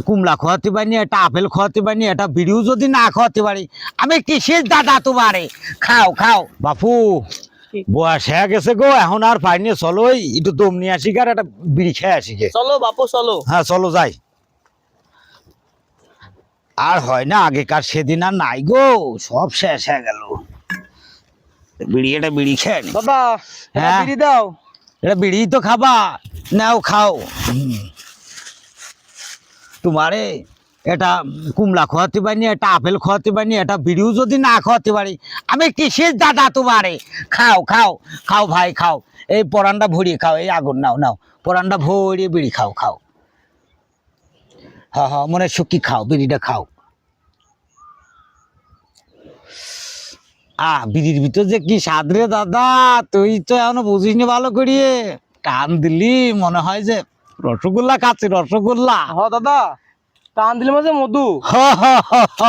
কুমলা খাওয়াতে পারি, একটা আপেল খাওয়াতে পারি, একটা বিড়িও যদি না খাওয়াতে পারি, আমি কিসের দাদা তোমারে? খাও খাও বাপু, বয়স হয়ে গেছে গো, এখন আর পাইনি, চলো একটু দম নিয়ে আসি, আর একটা বিড়ি খেয়ে আসি গে। চলো বাপু চলো। হ্যাঁ চলো যাই। আর হয় না, আগেকার সেদিন আর নাই গো, সব শেষ হয়ে গেল। একটা বিড়ি খেয়ে নি। দাদা হ্যাঁ? বিড়ি দাও। এটা বিড়ি তো খাবা, নাও খাও। তোমারে এটা কুমলা খাওয়াতে পারি, একটা আপেল খাওয়াতে পারি, একটা বিড়িও যদি না খাওয়াতে পারি, আমি কিসের দাদা তোমারে? খাও খাও খাও ভাই খাও, এই পরানটা ভরিয়ে খাও, এই আগুন নাও নাও, পরানটা ভরিয়ে বিড়ি খাও খাও। হ্যাঁ হ্যাঁ, মনে সুখী খাও, বিড়িটা খাও। বিড়ির ভিতর যে কি স্বাদ রে দাদা, তুই তো এখনো বুঝিসনি ভালো করিয়ে, টান দিলি মনে হয় যে রসগোল্লা খাচ্ছি, রসগোল্লা। দাদা টান দিলে মাঝে মধু। হ হ হ হ।